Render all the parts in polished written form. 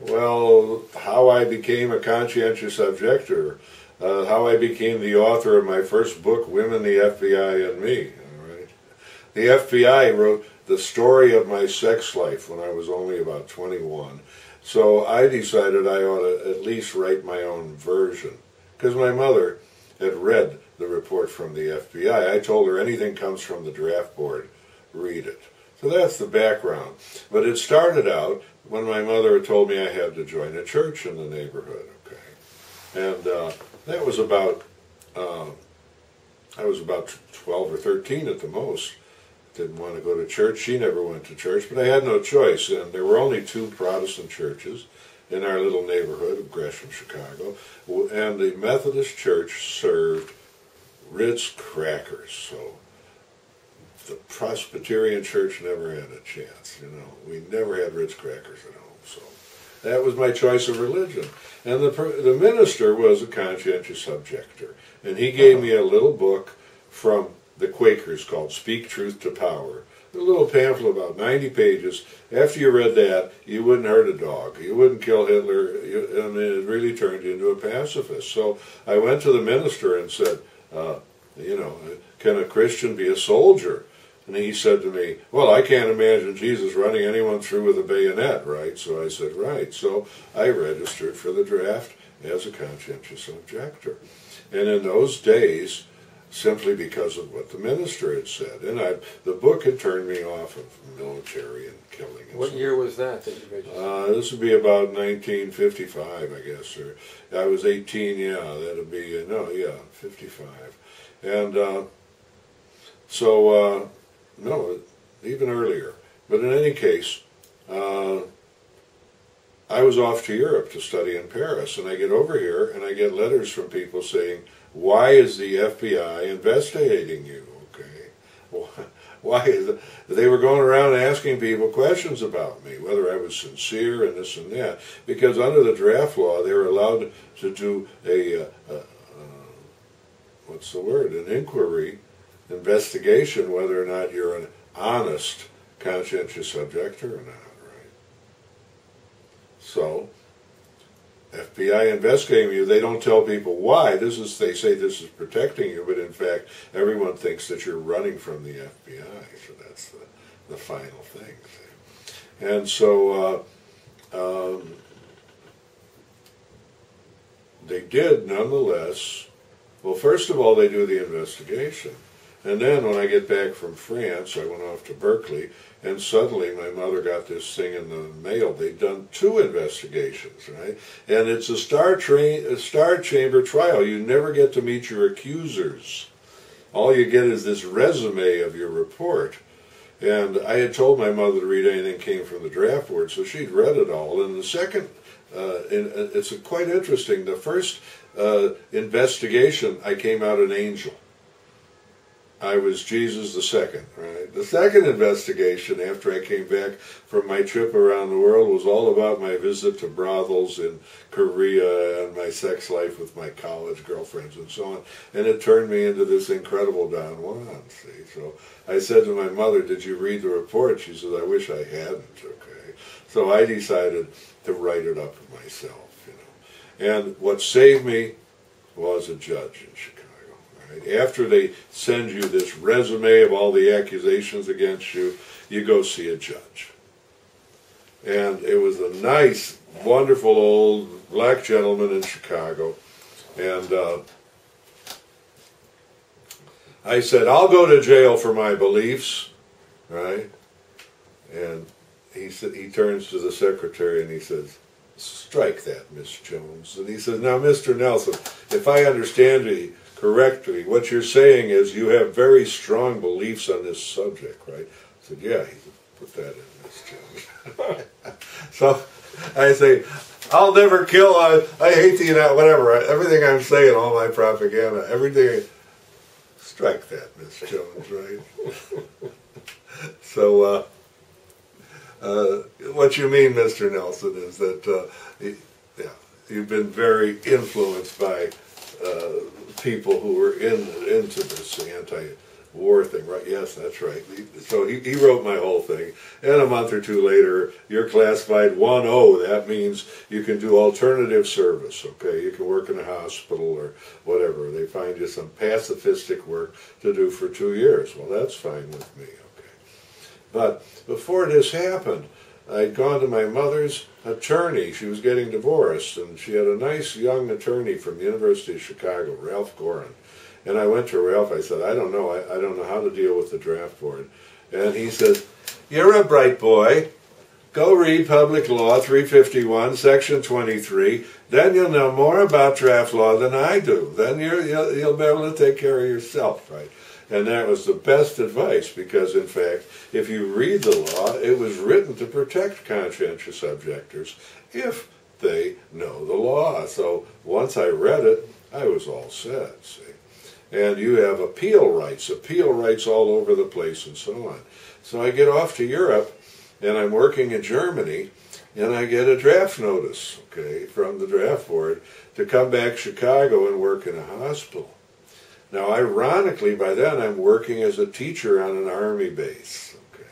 Well, how I became a conscientious objector, how I became the author of my first book, Women, the FBI, and Me. All right. The FBI wrote the story of my sex life when I was only about 21. So I decided I ought to at least write my own version. Because my mother had read the report from the FBI. I told her anything comes from the draft board, read it. So that's the background. But it started out when my mother had told me I had to join a church in the neighborhood. Okay, and that was about I was about 12 or 13 at the most. Didn't want to go to church. She never went to church, but I had no choice. And there were only 2 Protestant churches in our little neighborhood of Gresham, Chicago, and the Methodist Church served Ritz crackers. So the Presbyterian Church never had a chance. You know, we never had Ritz crackers at home. So that was my choice of religion. And the minister was a conscientious objector, and he gave me a little book from the Quakers called Speak Truth to Power. A little pamphlet about 90 pages. After you read that, you wouldn't hurt a dog. You wouldn't kill Hitler. I mean, it really turned you into a pacifist. So I went to the minister and said, you know, can a Christian be a soldier? And he said to me, well, I can't imagine Jesus running anyone through with a bayonet, right? So I said, right. So I registered for the draft as a conscientious objector. And in those days, simply because of what the minister had said. And the book had turned me off of military and killing. And what year was that you registered? This would be about 1955, I guess. Or I was 18, yeah, that would be, no, yeah, 55. And no, even earlier. But in any case, I was off to Europe to study in Paris, and I get over here and I get letters from people saying, why is the FBI investigating you? Okay, why is it? They were going around asking people questions about me, whether I was sincere and this and that, because under the draft law they were allowed to do what's the word? An inquiry, investigation, whether or not you're an honest, conscientious objector or not, right? So, FBI investigating you, they don't tell people why. They say this is protecting you, but in fact, everyone thinks that you're running from the FBI. So that's the final thing. And so they did, nonetheless. Well, first of all, they do the investigation. And then when I get back from France, I went off to Berkeley, and suddenly my mother got this thing in the mail. They'd done 2 investigations, right? And it's a star chamber trial. You never get to meet your accusers. All you get is this resume of your report. And I had told my mother to read anything that came from the draft board, so she'd read it all. And the second, it's quite interesting. The first investigation, I came out an angel. I was Jesus the second, right? The second investigation, after I came back from my trip around the world, was all about my visit to brothels in Korea and my sex life with my college girlfriends and so on. And it turned me into this incredible Don Juan, see? So I said to my mother, did you read the report? She said, I wish I hadn't, okay? So I decided to write it up myself, you know. And what saved me was a judge in Chicago. After they send you this resume of all the accusations against you, you go see a judge. And it was a nice, wonderful old black gentleman in Chicago. And I said, I'll go to jail for my beliefs, right? And he turns to the secretary and he says, strike that, Miss Jones. And he says, now, Mr. Nelson, if I understand you correctly, what you're saying is you have very strong beliefs on this subject, right? I said, yeah. He said, put that in, Miss Jones. So I say, I'll never kill, I hate the United, whatever, everything I'm saying, all my propaganda, everything, strike that, Miss Jones, right? So, what you mean, Mr. Nelson, is that you've been very influenced by people who were into this war thing, right? Yes, that's right. So he wrote my whole thing. And a month or two later, you're classified 1O. That means you can do alternative service, okay? You can work in a hospital or whatever. They find you some pacifistic work to do for 2 years. Well, that's fine with me, okay? But before this happened, I'd gone to my mother's attorney. She was getting divorced, and she had a nice young attorney from the University of Chicago, Ralph Gorin. And I went to Ralph. I said, I don't know. I don't know how to deal with the draft board. And he says, you're a bright boy. Go read Public Law 351, Section 23. Then you'll know more about draft law than I do. Then you'll be able to take care of yourself, right? And that was the best advice because, in fact, if you read the law, it was written to protect conscientious objectors if they know the law. So once I read it, I was all set, see. And you have appeal rights all over the place and so on. So I get off to Europe, and I'm working in Germany, and I get a draft notice, okay, from the draft board to come back to Chicago and work in a hospital. Now, ironically, by then I'm working as a teacher on an army base, okay.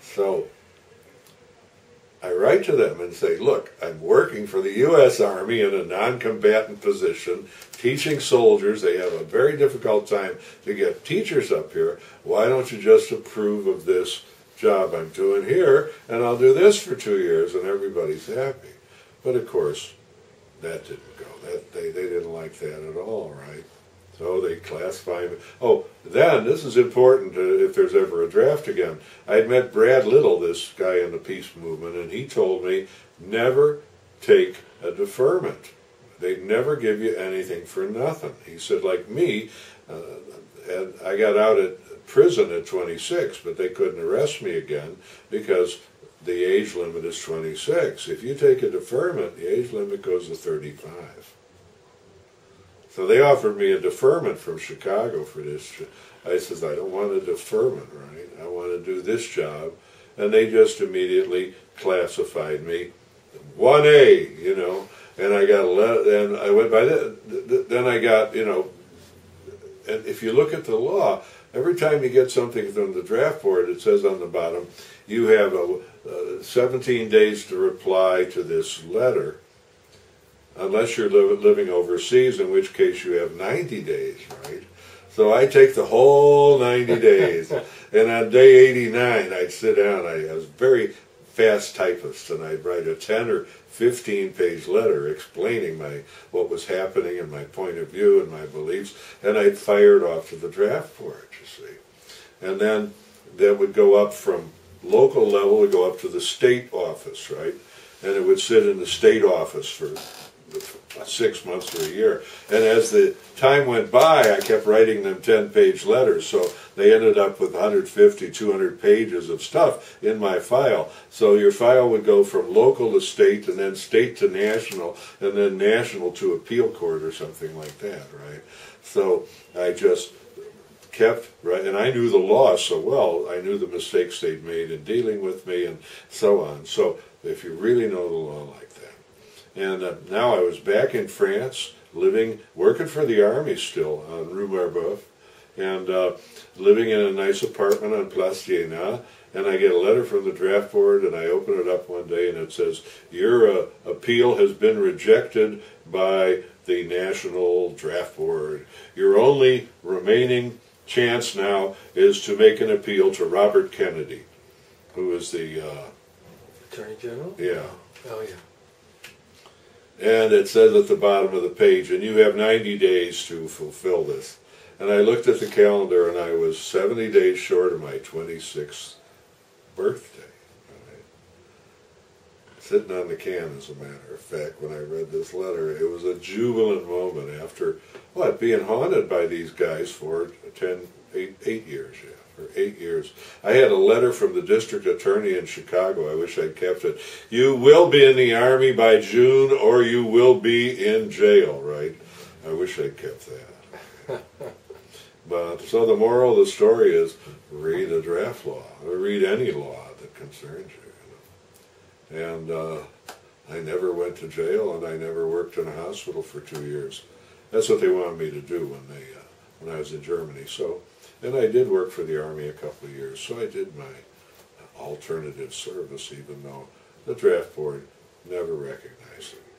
So I write to them and say, look, I'm working for the U.S. Army in a non-combatant position, teaching soldiers. They have a very difficult time to get teachers up here. Why don't you just approve of this job I'm doing here, and I'll do this for 2 years, and everybody's happy. But, of course, that didn't go. They didn't like that at all, right? So they classify me. Oh, then, this is important if there's ever a draft again. I'd met Brad Little, this guy in the peace movement, and he told me, never take a deferment. They'd never give you anything for nothing. He said, like me, and I got out at prison at 26, but they couldn't arrest me again because the age limit is 26. If you take a deferment, the age limit goes to 35. So they offered me a deferment from Chicago for this. I says, I don't want a deferment, right? I want to do this job. And they just immediately classified me 1A, you know. And I got a letter, and I went by that. Then I got, you know, and if you look at the law, every time you get something from the draft board, it says on the bottom, you have 17 days to reply to this letter. Unless you're living overseas, in which case you have 90 days, right? So I take the whole 90 days, and on day 89, I'd sit down. I was very fast typist, and I'd write a 10 or 15-page letter explaining what was happening and my point of view and my beliefs, and I'd fire it off to the draft board, you see. And then that would go up from local level, would go up to the state office, right? And it would sit in the state office for 6 months or a year. And as the time went by, I kept writing them 10-page letters, so they ended up with 150, 200 pages of stuff in my file. So your file would go from local to state, and then state to national, and then national to appeal court or something like that, right? So I just kept, right, and I knew the law so well, I knew the mistakes they'd made in dealing with me and so on. So if you really know the law like that. And now I was back in France, working for the Army still on Rue Marbeuf, and living in a nice apartment on Place d'Iéna, and I get a letter from the draft board, and I open it up one day, and it says, your appeal has been rejected by the National Draft Board. Your only remaining chance now is to make an appeal to Robert Kennedy, who is the... Attorney General? Yeah. Oh, yeah. And it says at the bottom of the page, and you have 90 days to fulfill this. And I looked at the calendar, and I was 70 days short of my 26th birthday. Right? Sitting on the can, as a matter of fact, when I read this letter. It was a jubilant moment after, what, being haunted by these guys for 8 years, yeah. For 8 years. I had a letter from the district attorney in Chicago. I wish I'd kept it. You will be in the Army by June, or you will be in jail, right? I wish I'd kept that. But so the moral of the story is read a draft law, or read any law that concerns you. And I never went to jail, and I never worked in a hospital for 2 years. That's what they wanted me to do when I was in Germany. So, and I did work for the Army a couple of years, so I did my alternative service, even though the draft board never recognized it.